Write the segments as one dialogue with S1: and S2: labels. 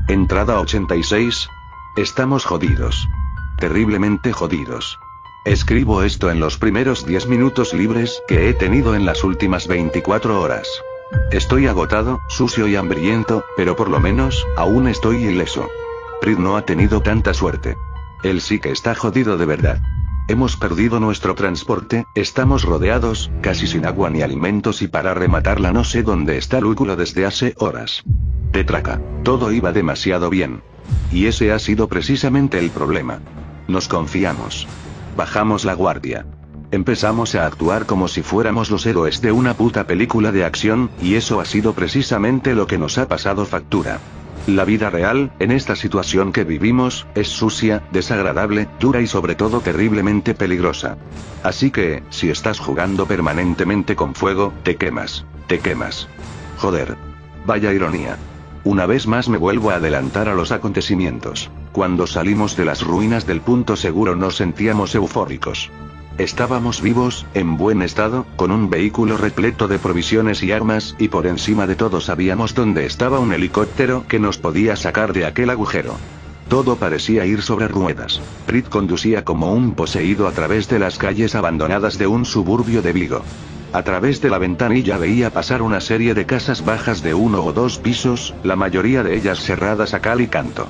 S1: Entrada 86. Estamos jodidos. Terriblemente jodidos. Escribo esto en los primeros 10 minutos libres que he tenido en las últimas 24 horas. Estoy agotado, sucio y hambriento, pero por lo menos, aún estoy ileso. Prit no ha tenido tanta suerte. Él sí que está jodido de verdad. Hemos perdido nuestro transporte, estamos rodeados, casi sin agua ni alimentos y para rematarla no sé dónde está Lúculo desde hace horas. Tetraca. Todo iba demasiado bien. Y ese ha sido precisamente el problema. Nos confiamos. Bajamos la guardia. Empezamos a actuar como si fuéramos los héroes de una puta película de acción, y eso ha sido precisamente lo que nos ha pasado factura. La vida real, en esta situación que vivimos, es sucia, desagradable, dura y sobre todo terriblemente peligrosa. Así que, si estás jugando permanentemente con fuego, te quemas. Te quemas. Joder. Vaya ironía. Una vez más me vuelvo a adelantar a los acontecimientos. Cuando salimos de las ruinas del punto seguro nos sentíamos eufóricos. Estábamos vivos, en buen estado, con un vehículo repleto de provisiones y armas, y por encima de todo sabíamos dónde estaba un helicóptero que nos podía sacar de aquel agujero. Todo parecía ir sobre ruedas. Prit conducía como un poseído a través de las calles abandonadas de un suburbio de Vigo. A través de la ventanilla veía pasar una serie de casas bajas de 1 o 2 pisos, la mayoría de ellas cerradas a cal y canto.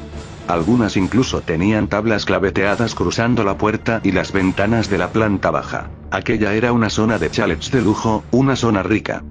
S1: Algunas incluso tenían tablas claveteadas cruzando la puerta y las ventanas de la planta baja. Aquella era una zona de chalets de lujo, una zona rica.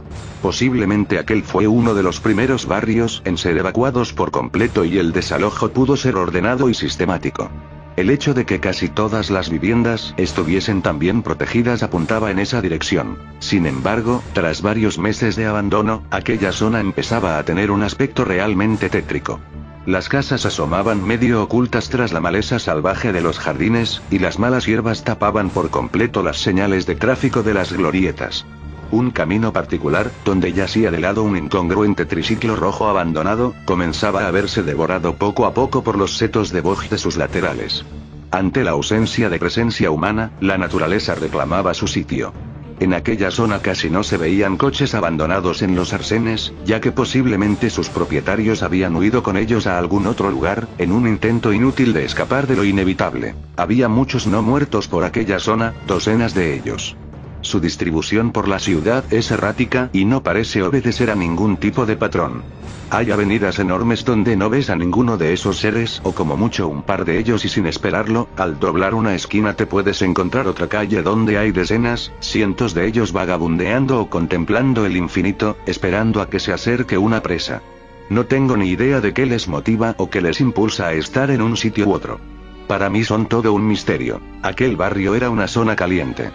S1: Posiblemente aquel fue uno de los primeros barrios en ser evacuados por completo y el desalojo pudo ser ordenado y sistemático. El hecho de que casi todas las viviendas estuviesen tan bien protegidas apuntaba en esa dirección. Sin embargo, tras varios meses de abandono, aquella zona empezaba a tener un aspecto realmente tétrico. Las casas asomaban medio ocultas tras la maleza salvaje de los jardines, y las malas hierbas tapaban por completo las señales de tráfico de las glorietas. Un camino particular, donde yacía de lado un incongruente triciclo rojo abandonado, comenzaba a verse devorado poco a poco por los setos de boj de sus laterales. Ante la ausencia de presencia humana, la naturaleza reclamaba su sitio. En aquella zona casi no se veían coches abandonados en los arsenes, ya que posiblemente sus propietarios habían huido con ellos a algún otro lugar, en un intento inútil de escapar de lo inevitable. Había muchos no muertos por aquella zona, docenas de ellos. Su distribución por la ciudad es errática y no parece obedecer a ningún tipo de patrón. Hay avenidas enormes donde no ves a ninguno de esos seres o como mucho un par de ellos y sin esperarlo, al doblar una esquina te puedes encontrar otra calle donde hay decenas, cientos de ellos vagabundeando o contemplando el infinito, esperando a que se acerque una presa. No tengo ni idea de qué les motiva o qué les impulsa a estar en un sitio u otro. Para mí son todo un misterio. Aquel barrio era una zona caliente.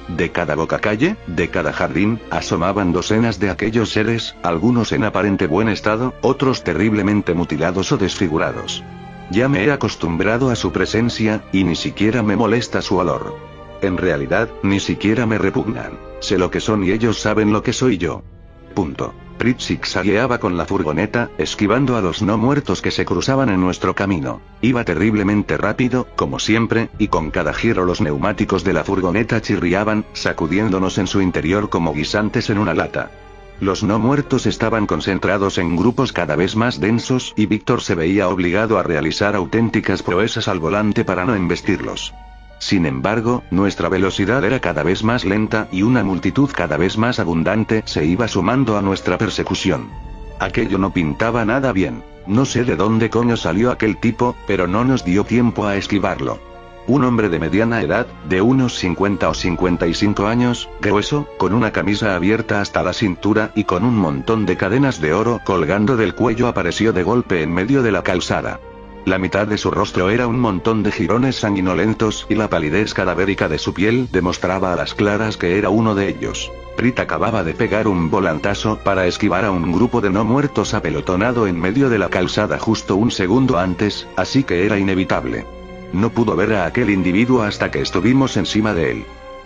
S1: De cada bocacalle, de cada jardín, asomaban docenas de aquellos seres, algunos en aparente buen estado, otros terriblemente mutilados o desfigurados. Ya me he acostumbrado a su presencia, y ni siquiera me molesta su olor. En realidad, ni siquiera me repugnan. Sé lo que son y ellos saben lo que soy yo. Punto. Prit zigzagueaba con la furgoneta, esquivando a los no muertos que se cruzaban en nuestro camino. Iba terriblemente rápido, como siempre, y con cada giro los neumáticos de la furgoneta chirriaban, sacudiéndonos en su interior como guisantes en una lata. Los no muertos estaban concentrados en grupos cada vez más densos, y Víctor se veía obligado a realizar auténticas proezas al volante para no embestirlos. Sin embargo, nuestra velocidad era cada vez más lenta y una multitud cada vez más abundante se iba sumando a nuestra persecución. Aquello no pintaba nada bien. No sé de dónde coño salió aquel tipo, pero no nos dio tiempo a esquivarlo. Un hombre de mediana edad, de unos 50 o 55 años, grueso, con una camisa abierta hasta la cintura y con un montón de cadenas de oro colgando del cuello apareció de golpe en medio de la calzada. La mitad de su rostro era un montón de jirones sanguinolentos y la palidez cadavérica de su piel demostraba a las claras que era uno de ellos. Prit acababa de pegar un volantazo para esquivar a un grupo de no muertos apelotonado en medio de la calzada justo un segundo antes, así que era inevitable. No pudo ver a aquel individuo hasta que estuvimos encima de él.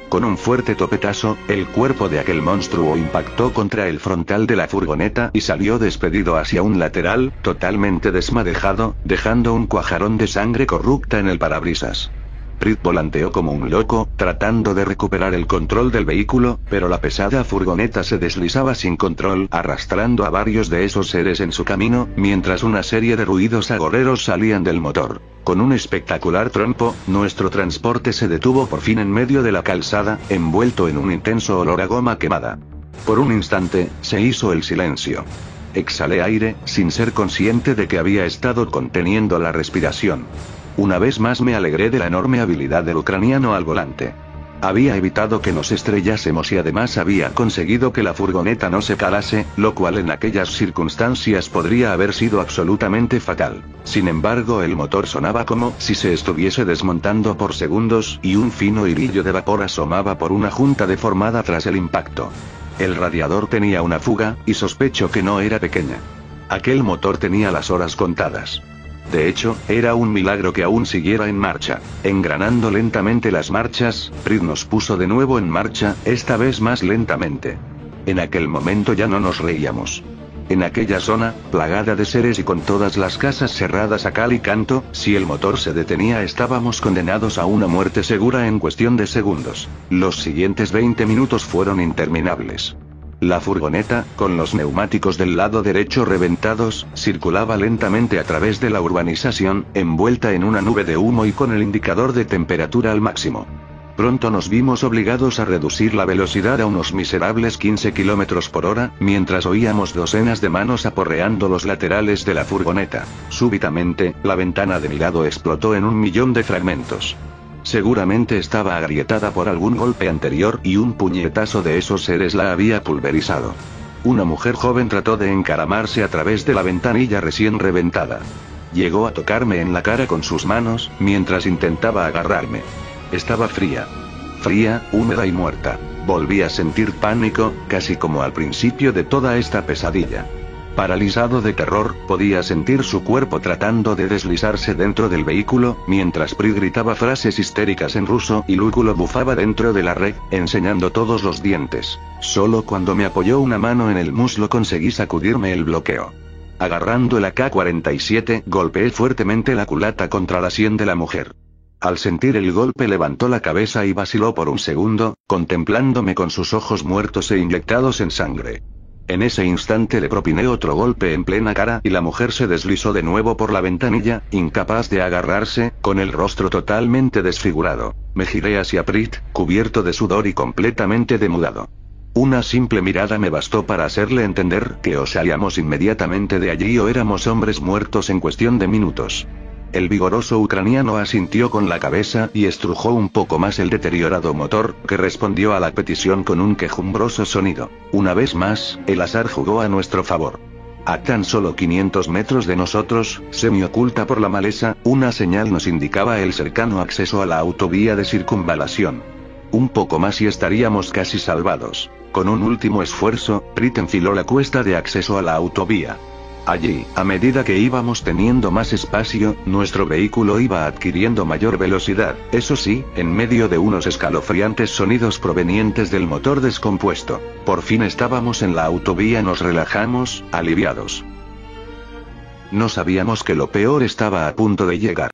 S1: Con un fuerte topetazo, el cuerpo de aquel monstruo impactó contra el frontal de la furgoneta y salió despedido hacia un lateral, totalmente desmadejado, dejando un cuajarón de sangre corrupta en el parabrisas. Prit volanteó como un loco, tratando de recuperar el control del vehículo, pero la pesada furgoneta se deslizaba sin control, arrastrando a varios de esos seres en su camino, mientras una serie de ruidos agoreros salían del motor. Con un espectacular trompo, nuestro transporte se detuvo por fin en medio de la calzada, envuelto en un intenso olor a goma quemada. Por un instante, se hizo el silencio. Exhalé aire, sin ser consciente de que había estado conteniendo la respiración. Una vez más me alegré de la enorme habilidad del ucraniano al volante. Había evitado que nos estrellásemos y además había conseguido que la furgoneta no se calase, lo cual en aquellas circunstancias podría haber sido absolutamente fatal. Sin embargo, el motor sonaba como si se estuviese desmontando por segundos, y un fino hilillo de vapor asomaba por una junta deformada tras el impacto. El radiador tenía una fuga, y sospecho que no era pequeña. Aquel motor tenía las horas contadas. De hecho, era un milagro que aún siguiera en marcha. Engranando lentamente las marchas, Prit nos puso de nuevo en marcha, esta vez más lentamente. En aquel momento ya no nos reíamos. En aquella zona, plagada de seres y con todas las casas cerradas a cal y canto, si el motor se detenía estábamos condenados a una muerte segura en cuestión de segundos. Los siguientes 20 minutos fueron interminables. La furgoneta, con los neumáticos del lado derecho reventados, circulaba lentamente a través de la urbanización, envuelta en una nube de humo y con el indicador de temperatura al máximo. Pronto nos vimos obligados a reducir la velocidad a unos miserables 15 km por hora, mientras oíamos docenas de manos aporreando los laterales de la furgoneta. Súbitamente, la ventana de mi lado explotó en 1.000.000 de fragmentos. Seguramente estaba agrietada por algún golpe anterior y un puñetazo de esos seres la había pulverizado. Una mujer joven trató de encaramarse a través de la ventanilla recién reventada. Llegó a tocarme en la cara con sus manos, mientras intentaba agarrarme. Estaba fría. Fría, húmeda y muerta. Volví a sentir pánico, casi como al principio de toda esta pesadilla. Paralizado de terror, podía sentir su cuerpo tratando de deslizarse dentro del vehículo, mientras Prit gritaba frases histéricas en ruso y Lúculo bufaba dentro de la red, enseñando todos los dientes. Solo cuando me apoyó una mano en el muslo conseguí sacudirme el bloqueo. Agarrando el AK-47, golpeé fuertemente la culata contra la sien de la mujer. Al sentir el golpe levantó la cabeza y vaciló por un segundo, contemplándome con sus ojos muertos e inyectados en sangre. En ese instante le propiné otro golpe en plena cara y la mujer se deslizó de nuevo por la ventanilla, incapaz de agarrarse, con el rostro totalmente desfigurado. Me giré hacia Prit, cubierto de sudor y completamente demudado. Una simple mirada me bastó para hacerle entender que o salíamos inmediatamente de allí o éramos hombres muertos en cuestión de minutos. El vigoroso ucraniano asintió con la cabeza y estrujó un poco más el deteriorado motor, que respondió a la petición con un quejumbroso sonido. Una vez más, el azar jugó a nuestro favor. A tan solo 500 metros de nosotros, semioculta por la maleza, una señal nos indicaba el cercano acceso a la autovía de circunvalación. Un poco más y estaríamos casi salvados. Con un último esfuerzo, Prit enfiló la cuesta de acceso a la autovía. Allí, a medida que íbamos teniendo más espacio, nuestro vehículo iba adquiriendo mayor velocidad, eso sí, en medio de unos escalofriantes sonidos provenientes del motor descompuesto. Por fin estábamos en la autovía, nos relajamos, aliviados. No sabíamos que lo peor estaba a punto de llegar.